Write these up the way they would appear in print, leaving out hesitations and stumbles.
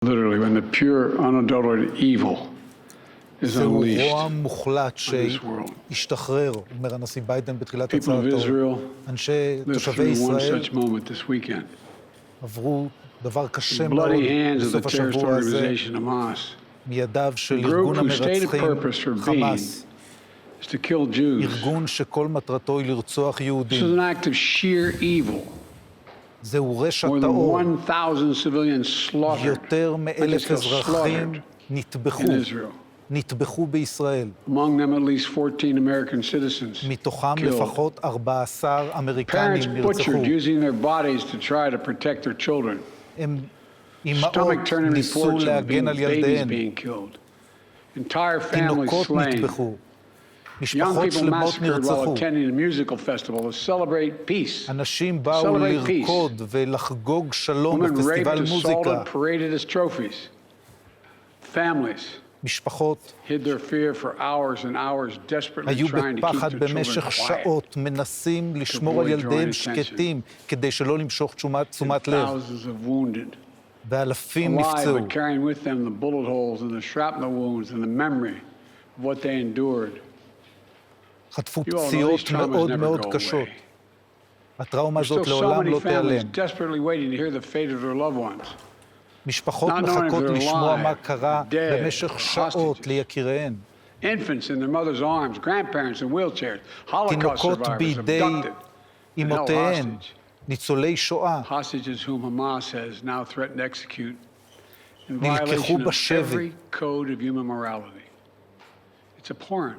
Literally, when the pure, unadulterated evil is זהו unleashed רוע מוחלט on this world. שהשתחרר, אומר הנשיא ביידן בתחילת People of הצהרתו. Israel lived תושבי through one ישראל such moment this weekend. עברו דבר קשה The מאוד bloody hands of בסוף the terrorist השבוע הזה organization Hamas, מידיו של a group ארגון whose stated המרצחים purpose for being חמאס, is to kill Jews. ארגון שכל מטרתו היא לרצוח This is יהודים. an act of sheer evil. זהו רשע More than טהור. 1,000 civilians slaughtered. יותר I מ1,000 just got אזרחים slaughtered נטבחו, in Israel. נטבחו בישראל. Among them at least 14 American citizens מתוכם killed. לפחות 14 Parents אמריקנים נרצחו. butchered using their bodies to try to protect their children. הם אימהות Stomach turning ניסו reports of להגן על babies ילדיהן. being killed. Entire families תינוקות slain. נטבחו. Young משפחות people שלמות massacred while נרצחו. attending a musical festival to celebrate peace. אנשים באו Celebrate peace. לרקוד ולחגוג שלום Women raped, בפסטיבל assaulted, מוזיקה. paraded as trophies. Families משפחות hid their fear for hours and hours, desperately היו trying to keep בפחד their children במשך quiet. שעות, מנסים לשמור על avoid ילדיהם drawing שקטים, כדי שלא למשוך תשומת לב. Thousands of wounded, ואלפים alive נפצעו. but carrying with them the bullet holes and the shrapnel wounds and the memory of what they endured. חטפו You all know these פציעות traumas מאוד never מאוד go קשות. away. הטראומה There's still הזאת so לעולם many לא families תיעלם. desperately waiting to hear the fate of their loved ones. משפחות Not knowing if מחכות they're לשמוע alive, מה קרה dead, במשך or שעות hostages. ליקיריהן. Infants in their mother's arms, grandparents in wheelchairs, Holocaust תינוקות survivors בידי abducted and held אמותיהן, hostage. ניצולי שואה, Hostages whom Hamas has now threatened to execute in נלקחו violation of בשבי. every code of human morality. It's abhorrent.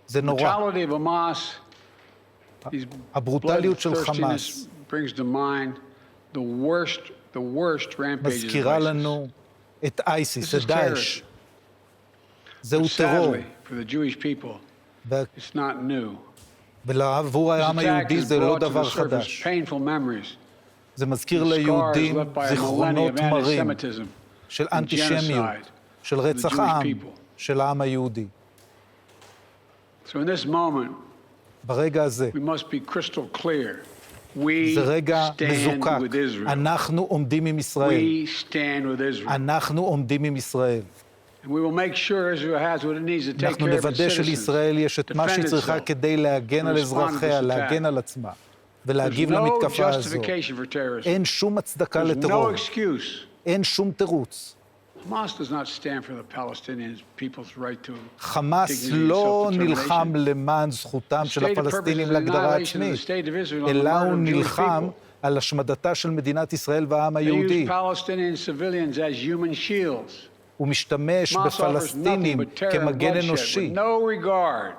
זה נורא. Brutality of Hamas, these הברוטליות של bloodthirstiness חמאס brings to mind the worst rampages of מזכירה ISIS. לנו את אייסיס, This את is דאעש. terrorism. זהו טרור, Sadly, for the Jewish people, ו- it's not new. ועבור This העם attack היהודי has זה לא brought to the דבר surface חדש. painful memories, זה מזכיר scars ליהודים left by a millennia זיכרונות of מרים anti-Semitism, של and אנטישמיות, genocide של of the רצח Jewish עם, people. של העם היהודי. So in this moment, ברגע הזה, we must be crystal clear. We זה רגע stand מזוקק. with Israel. אנחנו עומדים עם ישראל. We stand with Israel. אנחנו עומדים עם ישראל. And we will make sure Israel has what it needs to take אנחנו care of its נוודא citizens. שלישראל יש את מה defend שהיא צריכה itself, כדי להגן על respond to אזרחיה, this attack. להגן על עצמה, There's ולהגיב no למתקפה הזו. justification for terrorism. אין שום הצדקה There's לטרור, no excuse. אין שום תירוץ. Hamas does not stand for the Palestinian people's right to חמאס dignity and לא self-determination. נלחם למען זכותם The של stated purpose is הפלסטינים the להגדרה annihilation of עצמית, the state of Israel and the אלא murder הוא of Jewish נלחם people. על השמדתה של מדינת ישראל והעם They use היהודי. Palestinian civilians as human shields. הוא משתמש Hamas offers nothing בפלסטינים but terror and כמגן bloodshed אנושי, with no regard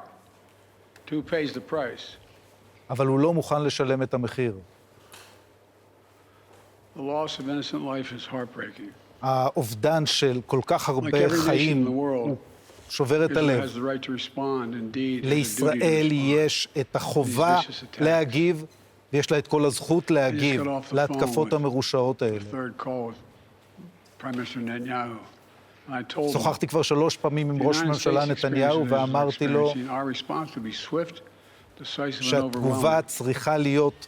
to who pays the price. אבל הוא לא מוכן לשלם את המחיר. The loss of innocent life is heartbreaking. האובדן של כל כך Like הרבה every nation in חיים the world, הוא שובר את Israel הלב. has the right to respond. Indeed, has a duty to לישראל respond. יש את החובה these vicious attacks. להגיב, ויש לה את כל הזכות להגיב got off the להתקפות phone with המרושעות האלה. Third call with Prime Minister Netanyahu. And I told him, שוחחתי כבר 3 פעמים עם the ראש United הממשלה States נתניהו experience is ואמרתי לו experiencing our response to be swift, decisive and שהתגובה overwhelming. צריכה להיות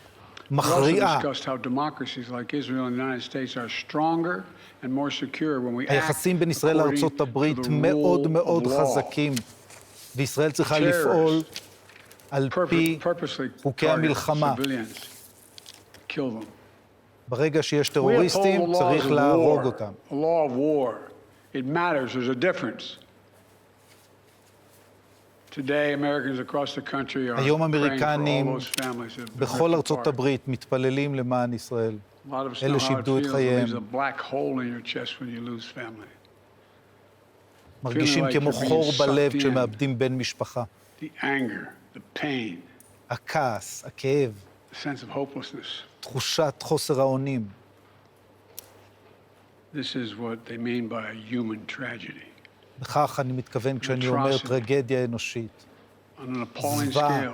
We also מכריעה. discussed how democracies like Israel and the United States are stronger and more secure when we act היחסים בין ישראל according לארצות to הברית the מאוד rule מאוד of law. חזקים, וישראל צריכה Terrorists לפעול על פי Purposely חוקי target המלחמה. civilians, kill them. ברגע שיש We uphold טרוריסטים, the laws צריך of להרוג war, אותם. the law of war. It matters. There's a difference. Today, Americans across the country are היום praying for all אמריקנים those families that have been בכל ripped ארצות apart. הברית מתפללים למען ישראל. A lot of us know אלה how it שאיבדו את feels. It leaves חייהם. a black hole in your chest when you lose family. מרגישים like כמו you're being חור בלב sucked in. כשמאבדים בן משפחה. The anger, the pain, הכעס, הכאב, the sense of hopelessness. תחושת חוסר האונים. This is what they mean by a human tragedy. בכך אני מתכוון כשאני אומר atrocity. טרגדיה אנושית, On an appalling זוועה. scale.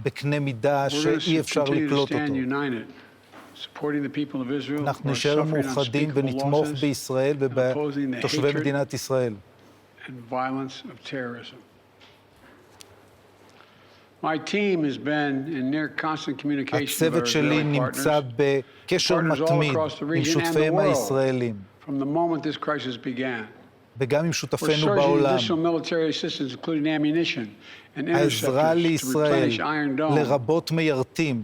בקנה מידה We're שאי going אפשר to continue to לקלוט stand אותו. united, supporting the people of Israel who אנחנו are נשאר suffering מאוחדים unspeakable ונתמוך losses בישראל opposing the ובתושבי hatred. מדינת ישראל. and violence of terrorism. My team has been in near constant communication with our הצוות שלי Israeli נמצא partners בקשר מתמיד עם שותפיהם הישראלים, from the moment this crisis began. וגם עם We're שותפינו surging בעולם. additional military assistance, including ammunition and העזרה interceptors, to לישראל, replenish Iron Dome. לרבות מיירטים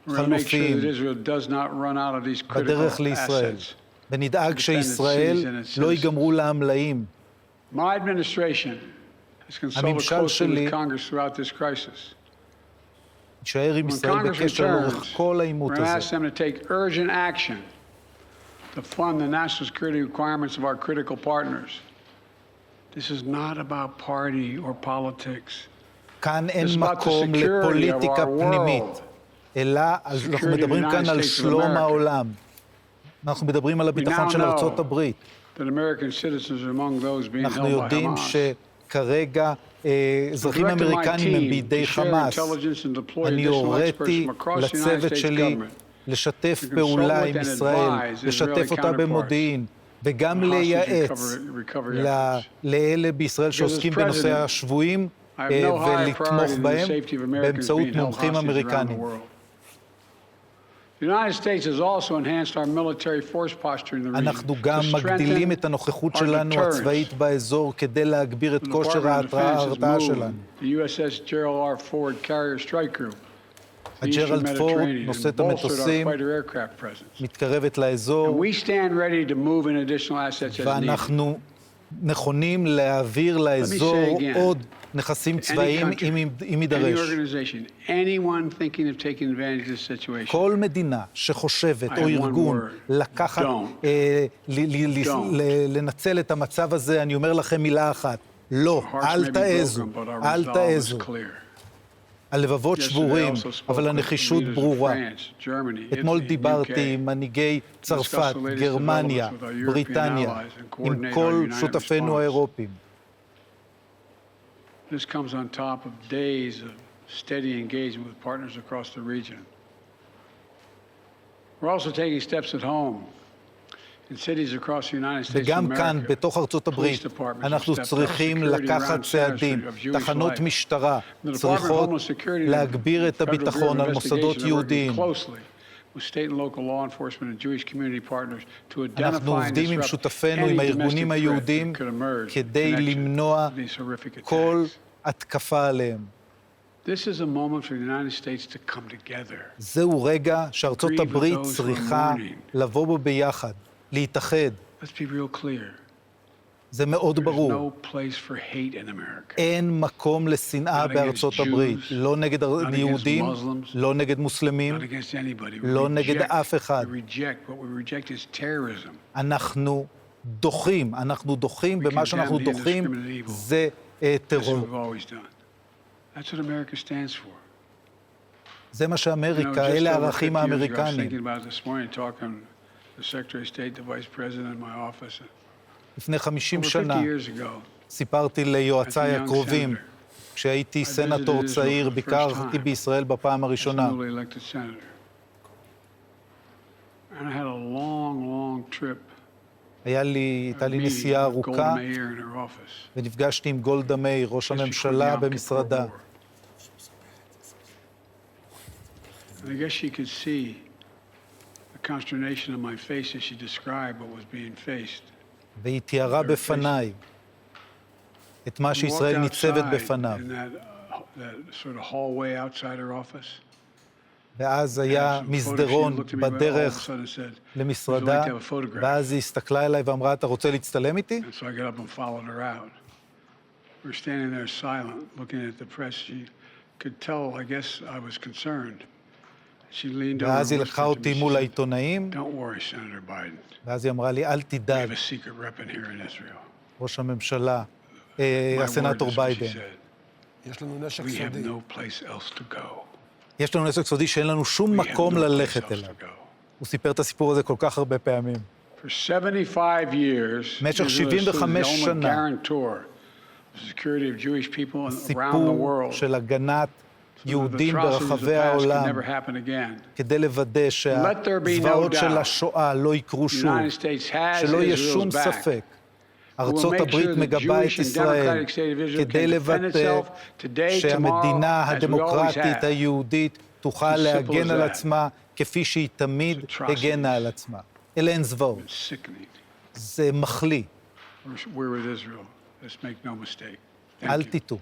We're going to make sure חלופיים that Israel does not run out of these בדרך critical לישראל, assets. ונדאג שישראל לא ייגמרו לה המלאים. My administration has consulted הממשל closely שלי with Congress throughout this crisis. יישאר עם When ישראל Congress בקשר לאורך returns, כל we're העימות going to ask הזה. them to take urgent action to fund the national security requirements of our critical partners. This is not about party or politics. כאן אין It's about the מקום security of לפוליטיקה our פנימית, world. אלא אנחנו Security of the מדברים כאן United על States of שלום America. העולם. אנחנו מדברים על הביטחון now של know ארצות הברית. That American citizens are among those being אנחנו held by יודעים Hamas. שכרגע אזרחים Directed my אמריקנים הם team בידי to share חמאס. intelligence and deploy אני additional experts הוריתי from across the United לצוות States שלי government. לשתף to פעולה consult עם with and ישראל, advise לשתף Israeli אותה counterparts במודיעין, וגם on hostage לייעץ recovery efforts. לאלה בישראל שעוסקים בנושא השבויים I have no higher ולתמוך priority than the בהם safety of Americans באמצעות being held מומחים hostage around the אמריקנים. world. The United States has also enhanced our military force posture in the region אנחנו גם to מגדילים strengthen את הנוכחות our שלנו deterrence. הצבאית באזור כדי להגביר את The כושר Department of Defense has ההרתעה moved שלנו. the USS Gerald R. Ford Carrier Strike Group to the הג'רלד Eastern פורד Mediterranean נושאת and bolstered our המטוסים, fighter aircraft presence. מתקרבת And לאזור, we stand ready to move in additional assets as needed. ואנחנו נכונים להעביר לאזור again, עוד נכסים Any צבאיים country, אם any יידרש. organization, anyone thinking of taking advantage of this situation, כל מדינה שחושבת I או have one ארגון word. לקחת, Don't. לנצל את המצב הזה, אני אומר לכם מילה אחת, לא, Our hearts אל may be תעזו, broken, but our אל resolve is תעזו. clear. הלבבות Yesterday I שבורים, also spoke אבל with הנחישות leaders of ברורה. France, Germany, אתמול Italy, דיברתי UK. עם מנהיגי צרפת, discuss the latest גרמניה, developments with our European בריטניה, allies and עם coordinate כל our united שותפינו response. האירופים. This comes on top of days of steady engagement with partners across the region. We're also taking steps at home. In cities across the United States of וגם כאן, America, בתוך ארצות הברית, אנחנו צריכים לקחת צעדים. תחנות משטרה צריכות להגביר את הביטחון על מוסדות יהודיים. אנחנו עובדים עם שותפינו, עם הארגונים היהודים, כדי למנוע כל התקפה עליהם. זהו רגע שארצות הברית צריכה לבוא בו ביחד, להתאחד. זה מאוד ברור. אין מקום לשנאה בארצות הברית, לא נגד יהודים, לא נגד מוסלמים, לא נגד אף אחד. אנחנו דוחים, במה שאנחנו דוחים זה טרור. זה מה שאמריקה, אלה הערכים האמריקניים. לפני 50 שנה סיפרתי ליועציי הקרובים, כשהייתי סנטור צעיר, ביקרתי בישראל בפעם הראשונה. הייתה לי נסיעה ארוכה, ונפגשתי עם גולדה מאיר, ראש הממשלה, במשרדה. I guess she could see the consternation on my face as she described what was being faced. והיא תיארה בפניי את מה שישראל ניצבת בפניו. ואז היה מסדרון בדרך למשרדה, ואז היא הסתכלה אליי ואמרה, אתה רוצה להצטלם איתי? ואז היא לקחה אותי מול העיתונאים, ואז היא אמרה לי, אל תדאג, ראש הממשלה, הסנטור ביידן. יש לנו נשק סודי. יש לנו נשק סודי שאין לנו שום מקום ללכת אליו. הוא סיפר את הסיפור הזה כל כך הרבה פעמים. במשך 75 שנה, סיפור של הגנת יהודים ברחבי העולם, כדי לוודא שהזוועות של השואה לא יקרו שוב, שלא יהיה שום ספק. ארצות הברית מגבה את ישראל כדי לבטא שהמדינה הדמוקרטית היהודית תוכל להגן על עצמה כפי שהיא תמיד הגנה על עצמה. אלה הן זוועות. זה מחליא. אל תטעו.